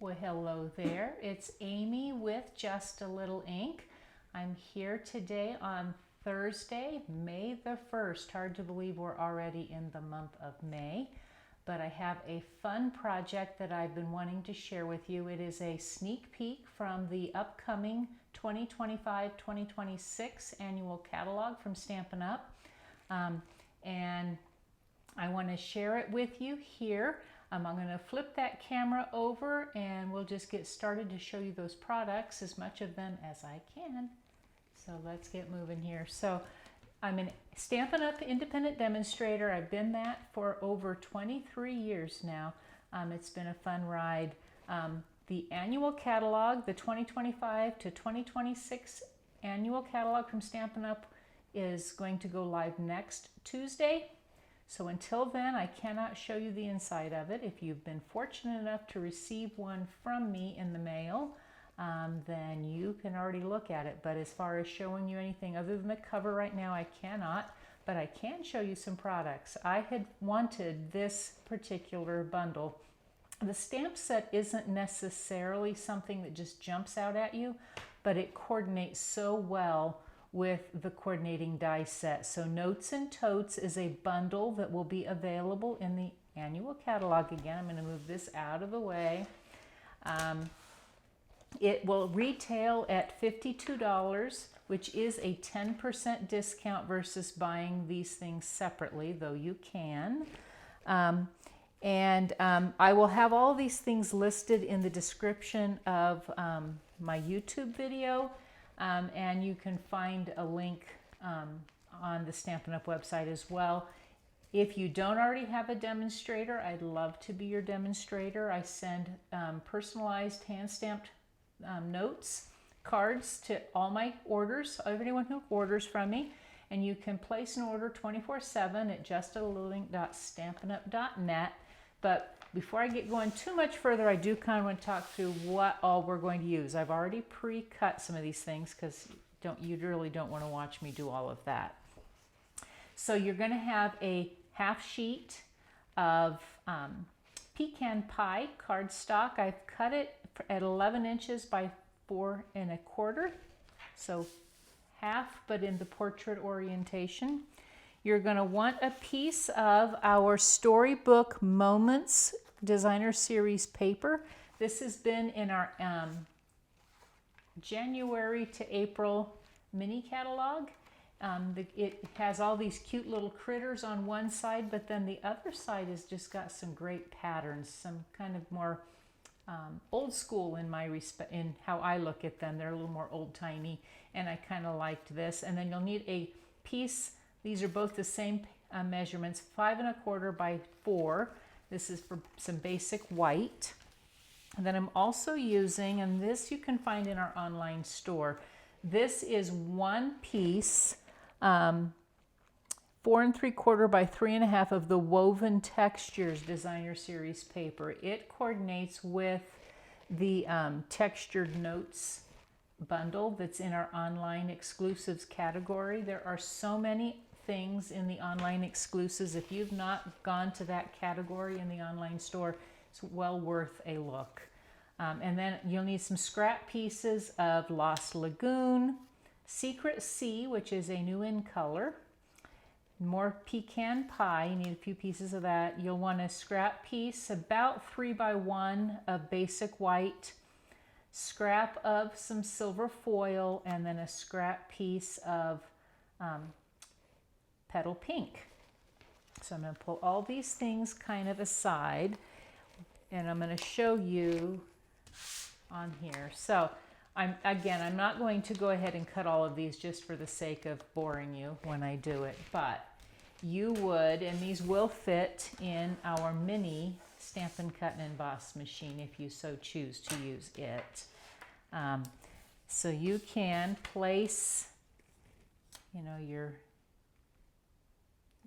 Well, hello there. It's Amy with Just a Little Ink. I'm here today on Thursday, May the 1st. Hard to believe we're already in the month of May, but I have a fun project that I've been wanting to share with you. It is a sneak peek from the upcoming 2025-2026 annual catalog from Stampin' Up! And I want to share it with you here. I'm going to flip that camera over and we'll just get started to show you those products, as much of them as I can. So let's get moving here. So I'm a Stampin' Up! Independent demonstrator. I've been that for over 23 years now. It's been a fun ride. The annual catalog, the 2025 to 2026 annual catalog from Stampin' Up! Is going to go live next Tuesday. So until then, I cannot show you the inside of it. If you've been fortunate enough to receive one from me in the mail, then you can already look at it. But as far as showing you anything other than the cover right now, I cannot. But I can show you some products. I had wanted this particular bundle. The stamp set isn't necessarily something that just jumps out at you, but it coordinates so well with the coordinating die set. So Notes and Totes is a bundle that will be available in the annual catalog. Again, I'm going to move this out of the way. It will retail at $52, which is a 10% discount versus buying these things separately, though you can. I will have all these things listed in the description of my YouTube video. And you can find a link on the Stampin' Up! Website as well. If you don't already have a demonstrator, I'd love to be your demonstrator. I send personalized hand-stamped notes, cards to all my orders, everyone who orders from me. And you can place an order 24/7 at justalittlelink.stampinup.net. But before I get going too much further, I do kind of want to talk through what all we're going to use. I've already pre-cut some of these things because you really don't want to watch me do all of that. So you're going to have a half sheet of pecan pie cardstock. I've cut it at 11 inches by 4 1/4, so half, but in the portrait orientation. You're going to want a piece of our Storybook Moments Designer Series paper. This has been in our January to April mini catalog. It has all these cute little critters on one side, but then the other side has just got some great patterns, some kind of more old school in how I look at them. They're a little more old-timey, and I kind of liked this. And then you'll need a piece. These are both the same measurements, 5 1/4 by 4. This is for some basic white. And then I'm also using, and this you can find in our online store, this is one piece, 4 3/4 by 3 1/2 of the Woven Textures Designer Series paper. It coordinates with the Textured Notes bundle that's in our online exclusives category. There are so many things in the online exclusives. If you've not gone to that category in the online store, it's well worth a look. And then you'll need some scrap pieces of Lost Lagoon, Secret Sea, which is a new in color, more pecan pie. You need a few pieces of that. You'll want a scrap piece about 3 by 1 of basic white, scrap of some silver foil, and then a scrap piece of petal pink. So I'm going to pull all these things kind of aside, and I'm going to show you on here. So I'm not going to go ahead and cut all of these just for the sake of boring you when I do it, but you would, and these will fit in our mini Stampin' Cut and Emboss machine if you so choose to use it. So you can place,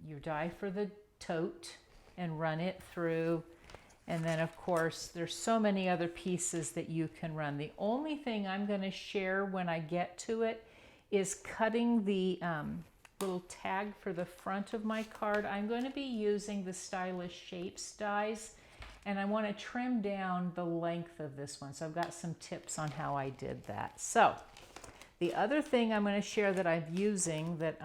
your die for the tote and run it through. And then of course there's so many other pieces that you can run. The only thing I'm going to share when I get to it is cutting the little tag for the front of my card. I'm going to be using the Stylish Shapes dies, And I want to trim down the length of this one. So I've got some tips on how I did that. So the other thing I'm going to share that I'm using that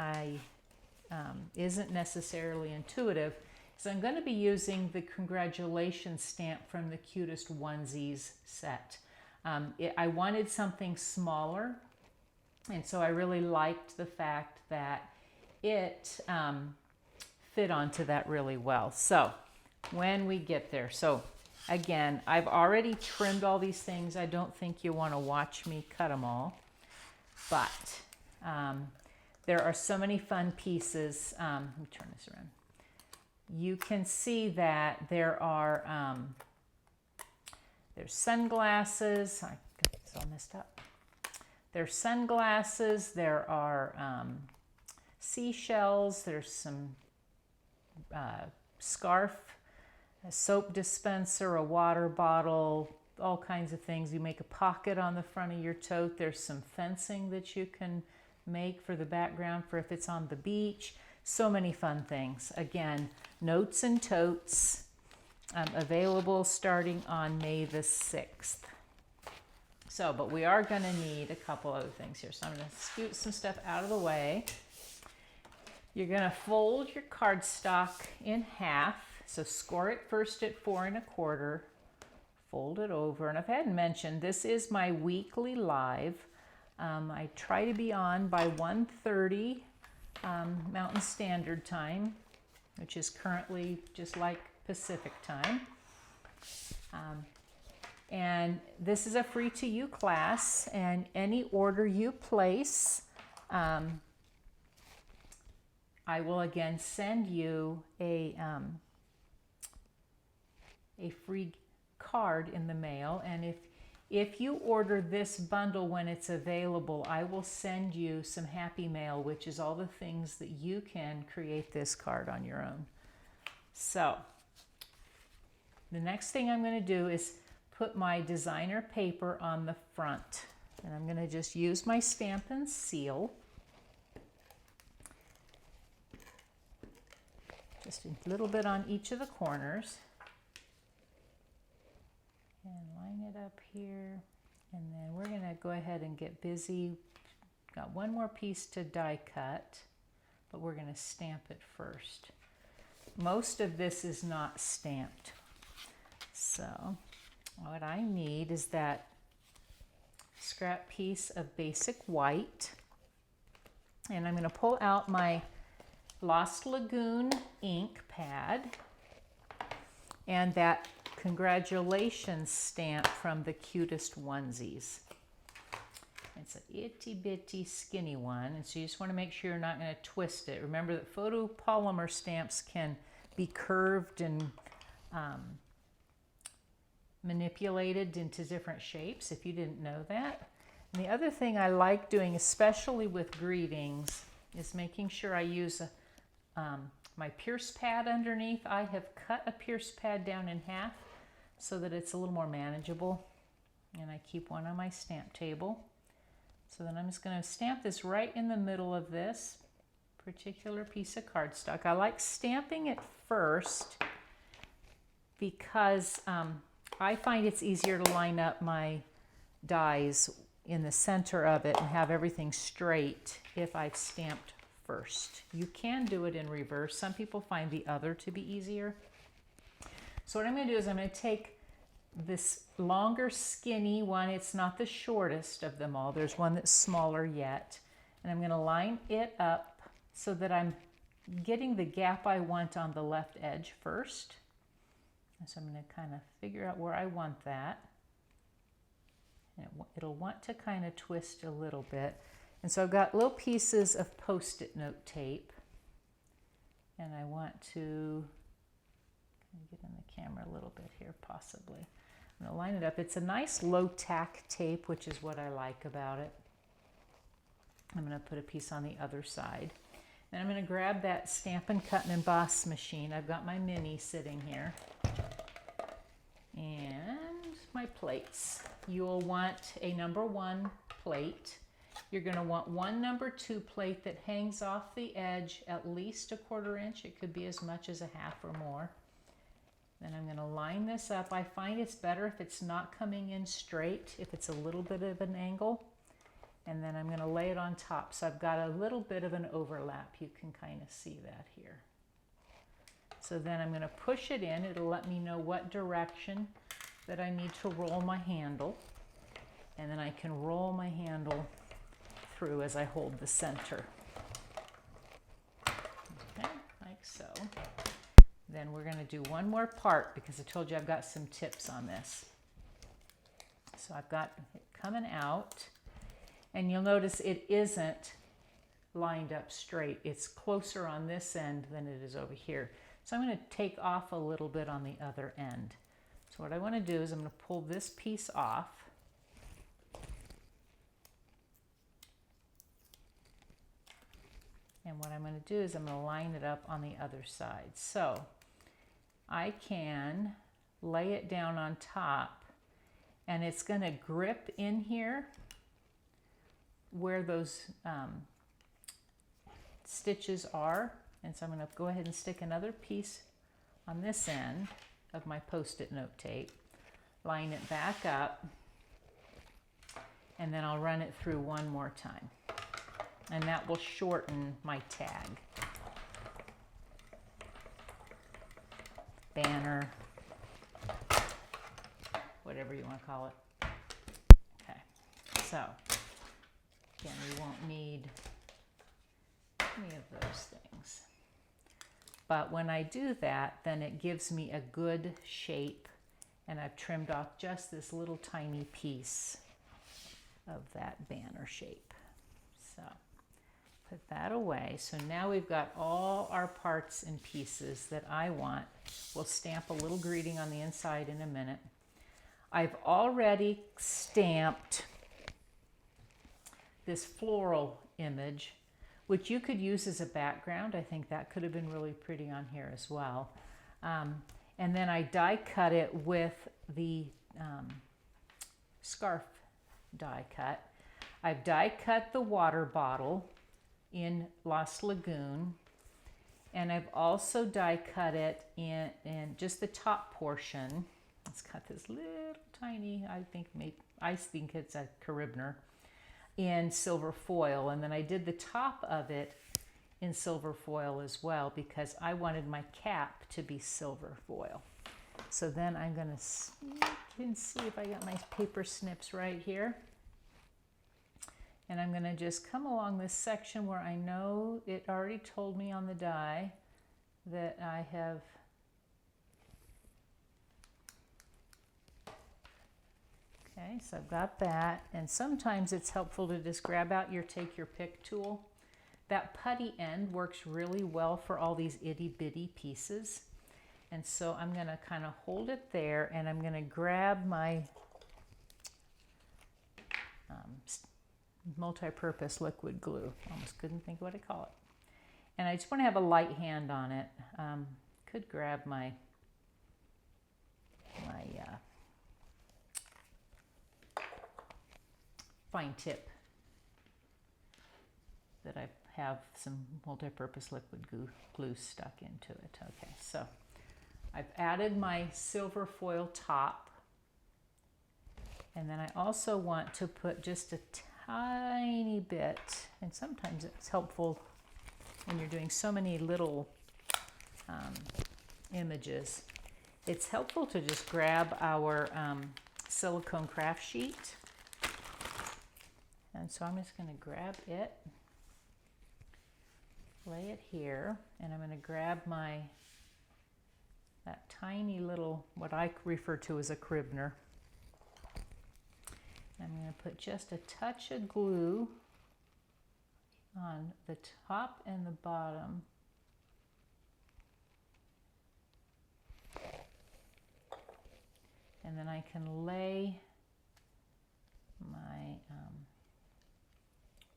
isn't necessarily intuitive is I'm going to be using the congratulations stamp from the Cutest Onesies set. I wanted something smaller, and so I really liked the fact that it fit onto that really well. So when we get there, so again, I've already trimmed all these things. I don't think you want to watch me cut them all, but there are so many fun pieces. Let me turn this around. You can see that there are there's sunglasses. I got this all messed up. There's sunglasses. There are seashells. There's some scarf, a soap dispenser, a water bottle, all kinds of things. You make a pocket on the front of your tote. There's some fencing that you can make for the background for if it's on the beach. So many fun things. Again, notes and totes, available starting on May the 6th. So, but we are going to need a couple other things here. So I'm going to scoot some stuff out of the way. You're going to fold your cardstock in half. So score it first at 4 1/4. Fold it over. And if I hadn't mentioned, this is my weekly live. I try to be on by 1:30 Mountain Standard Time, which is currently just like Pacific Time. And this is a free to you class, and any order you place, I will again send you a free card in the mail. And if you order this bundle when it's available, I will send you some Happy Mail, which is all the things that you can create this card on your own. So the next thing I'm going to do is put my designer paper on the front. And I'm going to just use my Stampin' seal. Just a little bit on each of the corners. And line it up here. And then we're going to go ahead and get busy. Got one more piece to die cut, but we're going to stamp it first. Most of this is not stamped. So what I need is that scrap piece of basic white. And I'm going to pull out my Lost Lagoon ink pad and that congratulations stamp from the Cutest Onesies. It's an itty bitty skinny one, and so you just want to make sure you're not going to twist it. Remember that photopolymer stamps can be curved and manipulated into different shapes, if you didn't know that. And the other thing I like doing, especially with greetings, is making sure I use my pierce pad underneath. I have cut a pierce pad down in half so that it's a little more manageable. And I keep one on my stamp table. So then I'm just going to stamp this right in the middle of this particular piece of cardstock. I like stamping it first because I find it's easier to line up my dies in the center of it and have everything straight if I've stamped first. You can do it in reverse. Some people find the other to be easier. So what I'm going to do is I'm going to take this longer skinny one. It's not the shortest of them all. There's one that's smaller yet. And I'm going to line it up so that I'm getting the gap I want on the left edge first. And so I'm going to kind of figure out where I want that. And it'll want to kind of twist a little bit. And so I've got little pieces of Post-it note tape. And I want to get in the camera a little bit here, possibly. I'm going to line it up. It's a nice low tack tape, which is what I like about it. I'm going to put a piece on the other side. And I'm going to grab that Stampin' Cut and Emboss machine. I've got my mini sitting here. And my plates. You'll want a number 1 plate. You're going to want one number 2 plate that hangs off the edge at least a 1/4 inch. It could be as much as a half or more. Then I'm going to line this up. I find it's better if it's not coming in straight, if it's a little bit of an angle. And then I'm going to lay it on top. So I've got a little bit of an overlap. You can kind of see that here. So then I'm going to push it in. It'll let me know what direction that I need to roll my handle. And then I can roll my handle through as I hold the center. Okay, like so. Then we're going to do one more part because I told you I've got some tips on this. So I've got it coming out, and you'll notice it isn't lined up straight. It's closer on this end than it is over here. So I'm going to take off a little bit on the other end. So what I want to do is I'm going to pull this piece off. And what I'm going to do is I'm going to line it up on the other side. So I can lay it down on top, and it's going to grip in here where those stitches are. And so I'm going to go ahead and stick another piece on this end of my Post-it note tape, line it back up, and then I'll run it through one more time. And that will shorten my tag. Banner, whatever you want to call it. Okay, so again, we won't need any of those things. But when I do that, then it gives me a good shape, and I've trimmed off just this little tiny piece of that banner shape. So put that away. So now we've got all our parts and pieces that I want. We'll stamp a little greeting on the inside in a minute. I've already stamped this floral image, which you could use as a background. I think that could have been really pretty on here as well. And then I die cut it with the scarf die cut. I've die cut the water bottle in Lost Lagoon, and I've also die cut it in just the top portion. It's got this little tiny, I think it's a Caribner, in silver foil, and then I did the top of it in silver foil as well because I wanted my cap to be silver foil. So then I'm going to sneak and see if I got my paper snips right here. And I'm going to just come along this section where I know it already told me on the die that I have okay, so I've got that. And sometimes it's helpful to just grab out your take your pick tool. That putty end works really well for all these itty bitty pieces. And so I'm going to kind of hold it there, and I'm going to grab my multi-purpose liquid glue. Almost couldn't think what I call it. And I just want to have a light hand on it. Could grab my fine tip that I have some multi-purpose liquid glue stuck into it. Okay, so I've added my silver foil top, and then I also want to put just a tiny bit, and sometimes it's helpful when you're doing so many little images. It's helpful to just grab our silicone craft sheet. And so I'm just going to grab it, lay it here, and I'm going to grab that tiny little, what I refer to as a Caribner. I'm going to put just a touch of glue on the top and the bottom. And then I can lay my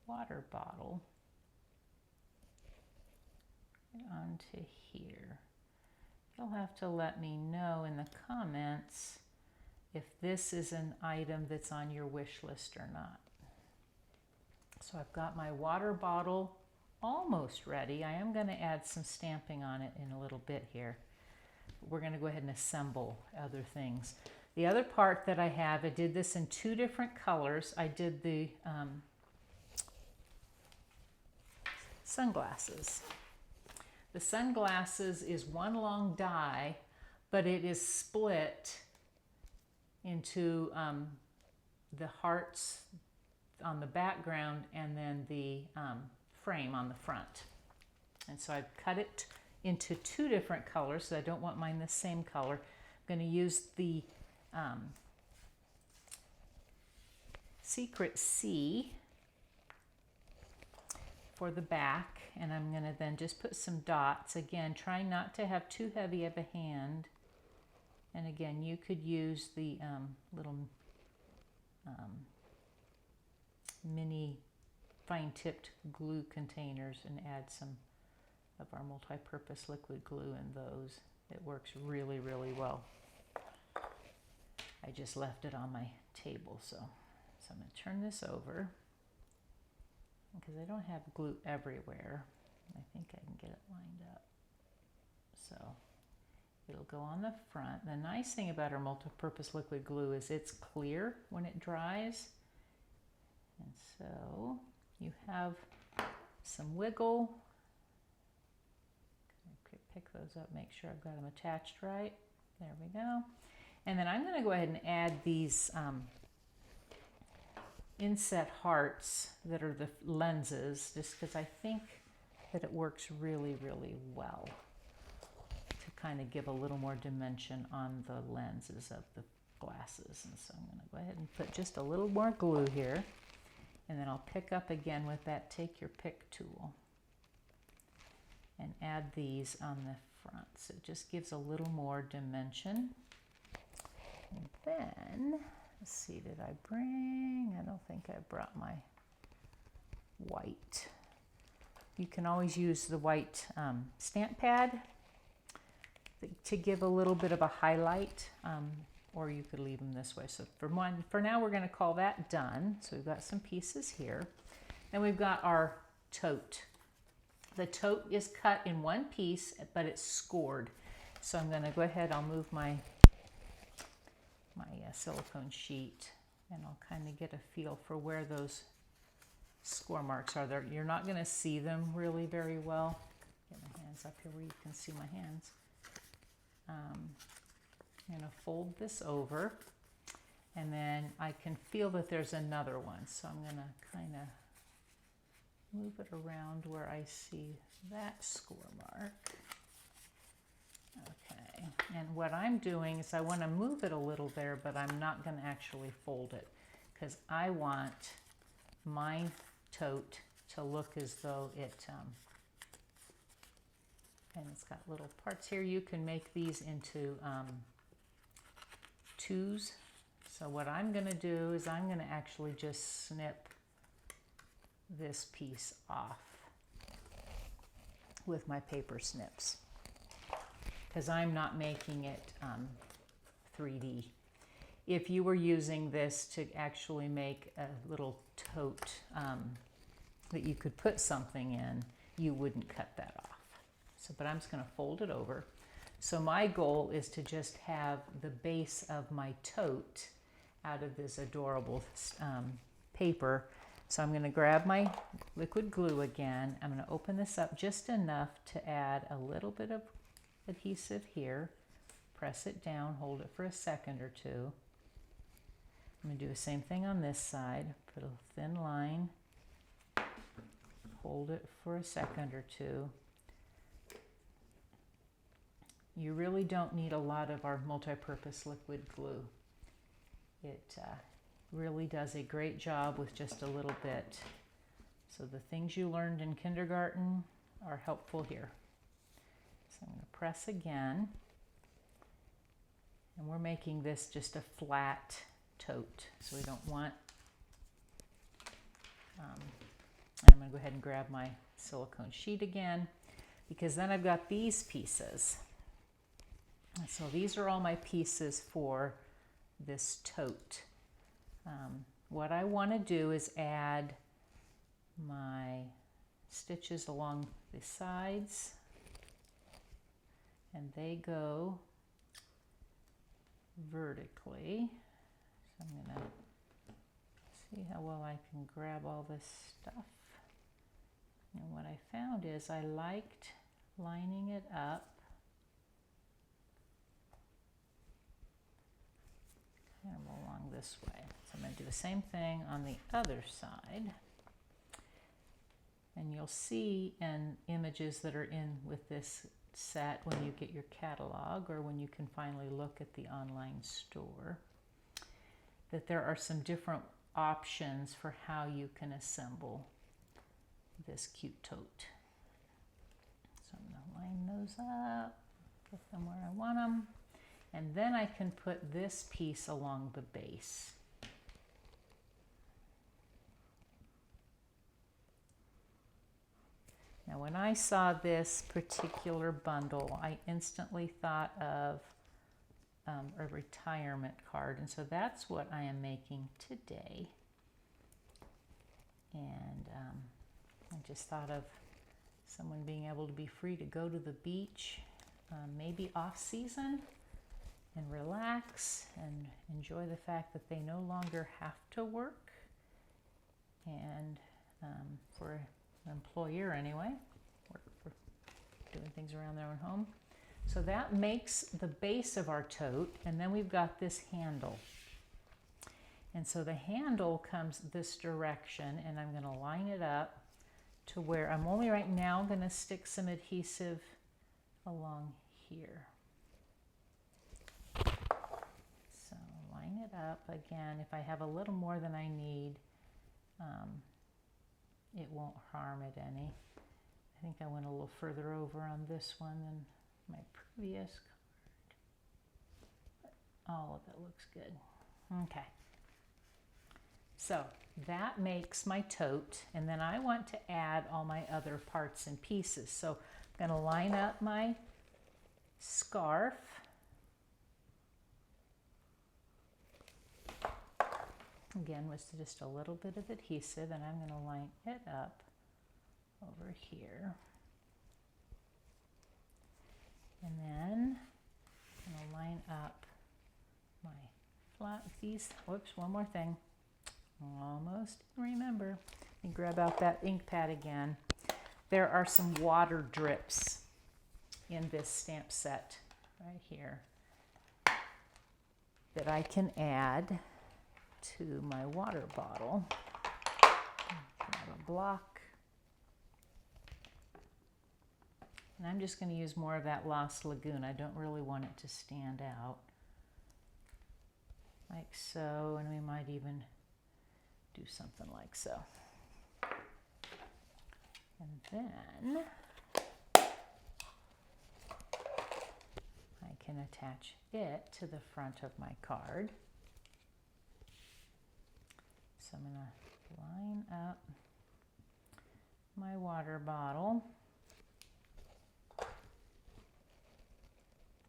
water bottle onto here. You'll have to let me know in the comments if this is an item that's on your wish list or not. So I've got my water bottle almost ready. I am going to add some stamping on it in a little bit here. We're going to go ahead and assemble other things. The other part that I have, I did this in 2 different colors. I did the sunglasses. The sunglasses is one long die, but it is split into the hearts on the background and then the frame on the front. And so I've cut it into 2 different colors, so I don't want mine the same color. I'm going to use the Secret C for the back, and I'm going to then just put some dots. Again, trying not to have too heavy of a hand. And again, you could use the little mini fine-tipped glue containers and add some of our multi-purpose liquid glue in those. It works really, really well. I just left it on my table, so I'm going to turn this over because I don't have glue everywhere. I think I can get it lined up. So it'll go on the front. The nice thing about our multi-purpose liquid glue is it's clear when it dries. And so you have some wiggle. Pick those up, make sure I've got them attached right. There we go. And then I'm going to go ahead and add these inset hearts that are the lenses, just because I think that it works really, really well to kind of give a little more dimension on the lenses of the glasses. And so I'm going to go ahead and put just a little more glue here, and then I'll pick up again with that take your pick tool and add these on the front. So it just gives a little more dimension. And then, let's see, did I bring? I don't think I brought my white. You can always use the white stamp pad to give a little bit of a highlight, or you could leave them this way. So for now, we're going to call that done. So we've got some pieces here. Then we've got our tote. The tote is cut in one piece, but it's scored. So I'm going to go ahead, I'll move my silicone sheet, and I'll kind of get a feel for where those score marks are. There, you're not going to see them really very well. Get my hands up here where you can see my hands. I'm going to fold this over, and then I can feel that there's another one. So I'm going to kind of move it around where I see that score mark. Okay, and what I'm doing is I want to move it a little there, but I'm not going to actually fold it because I want my tote to look as though it, and it's got little parts here. You can make these into 2s. So what I'm going to do is I'm going to actually just snip this piece off with my paper snips because I'm not making it 3D. If you were using this to actually make a little tote that you could put something in, you wouldn't cut that off. So, but I'm just going to fold it over. So my goal is to just have the base of my tote out of this adorable paper. So I'm going to grab my liquid glue again. I'm going to open this up just enough to add a little bit of adhesive here. Press it down, hold it for a second or two. I'm going to do the same thing on this side. Put a thin line, hold it for a second or two. You really don't need a lot of our multi-purpose liquid glue. It really does a great job with just a little bit. So the things you learned in kindergarten are helpful here. So I'm going to press again. And we're making this just a flat tote. So we don't want, I'm going to go ahead and grab my silicone sheet again, because then I've got these pieces. So these are all my pieces for this tote. What I want to do is add my stitches along the sides and they go vertically. So I'm going to see how well I can grab all this stuff. And what I found is I liked lining it up kind of along this way. So I'm going to do the same thing on the other side. And you'll see in images that are in with this set when you get your catalog or when you can finally look at the online store that there are some different options for how you can assemble this cute tote. So I'm going to line those up, put them where I want them, and then I can put this piece along the base. Now when I saw this particular bundle, I instantly thought of a retirement card, and so that's what I am making today. And I just thought of someone being able to be free to go to the beach, maybe off season, and relax and enjoy the fact that they no longer have to work. And for an employer anyway, work for doing things around their own home. So that makes the base of our tote, and then we've got this handle. And so the handle comes this direction, and I'm going to line it up to where I'm only right now going to stick some adhesive along here. So line it up again. If I have a little more than I need, it won't harm it any. I think I went a little further over on this one than my previous card. But all of it looks good. Okay. So that makes my tote, and then I want to add all my other parts and pieces. So I'm going to line up my scarf. Again, with just a little bit of adhesive, and I'm going to line it up over here. And then I'm going to line up my flat piece. Whoops, one more thing. Almost remember. Let me grab out that ink pad again. There are some water drips in this stamp set right here that I can add to my water bottle. Grab a block. And I'm just going to use more of that Lost Lagoon. I don't really want it to stand out. Like so, and we might even do something like so. And then I can attach it to the front of my card. So I'm going to line up my water bottle.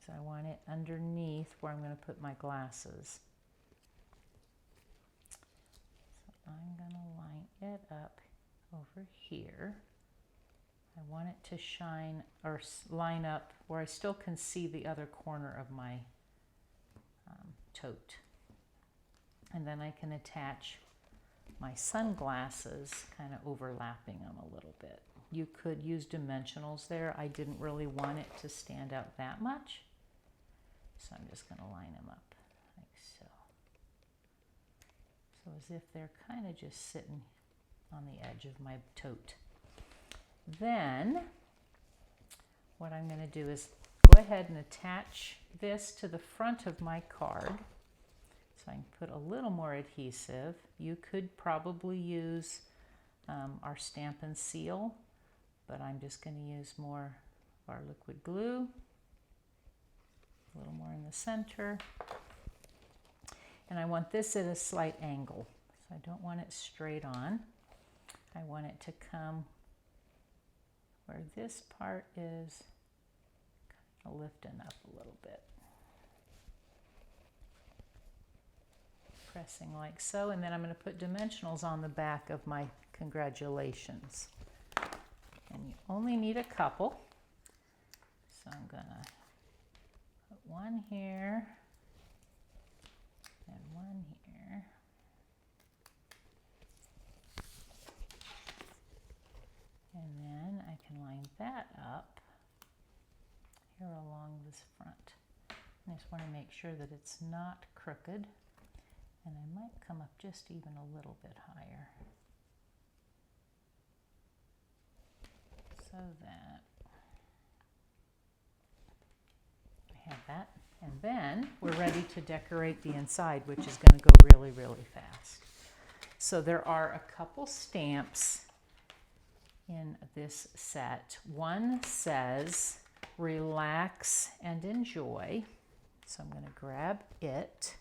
So I want it underneath where I'm going to put my glasses. So I'm going to line it up over here. I want it to shine or line up where I still can see the other corner of my tote. And then I can attach my sunglasses, kind of overlapping them a little bit. You could use dimensionals there. I didn't really want it to stand out that much. So I'm just going to line them up like so. So as if they're kind of just sitting on the edge of my tote. Then what I'm going to do is go ahead and attach this to the front of my card. So I can put a little more adhesive. You could probably use our Stampin' seal, but I'm just going to use more of our liquid glue. A little more in the center. And I want this at a slight angle. So I don't want it straight on. I want it to come where this part is kind of lifting up a little bit. Pressing like so, and then I'm going to put dimensionals on the back of my congratulations. And you only need a couple. So I'm going to one here and one here. And then I can line that up here along this front. I just want to make sure that it's not crooked, and I might come up just even a little bit higher. So that I have that. And then we're ready to decorate the inside, which is going to go really, really fast. So there are a couple stamps in this set. One says, relax and enjoy. So I'm going to grab it.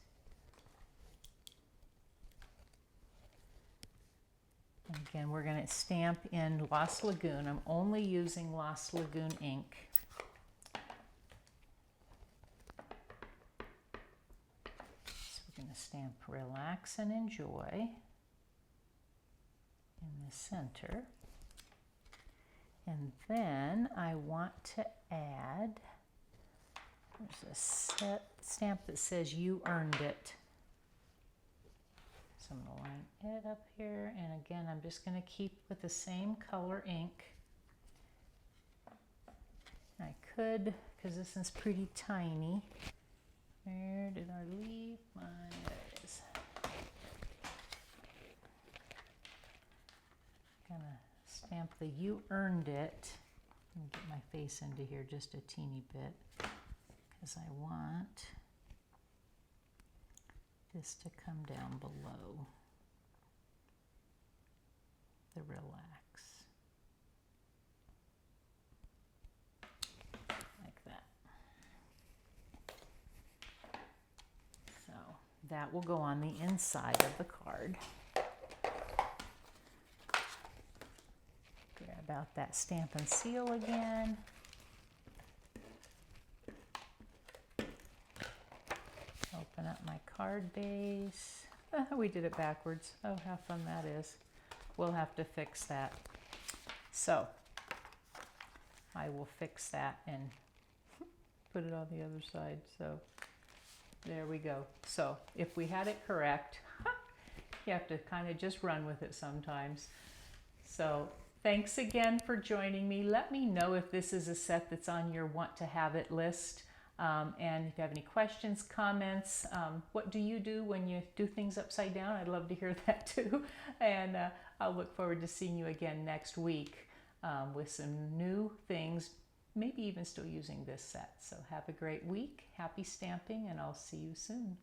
And again, we're going to stamp in Lost Lagoon. I'm only using Lost Lagoon ink. So we're going to stamp relax and enjoy in the center. And then I want to add, there's a stamp that says you earned it. So I'm going to line it up here, and again I'm just going to keep with the same color ink. I could, because this is pretty tiny. Where did I leave my, there it is. Gonna stamp the you earned it. Let me get my face into here just a teeny bit, because I want this to come down below the relax, like that. So that will go on the inside of the card. Grab out that stamp and seal again. Open up my card base. We did it backwards. Oh, how fun that is. We'll have to fix that. So I will fix that and put it on the other side. So there we go. So if we had it correct, you have to kind of just run with it sometimes. So thanks again for joining me. Let me know if this is a set that's on your want to have it list. And if you have any questions, comments, what do you do when you do things upside down? I'd love to hear that too. And I'll look forward to seeing you again next week with some new things, maybe even still using this set. So have a great week, happy stamping, and I'll see you soon.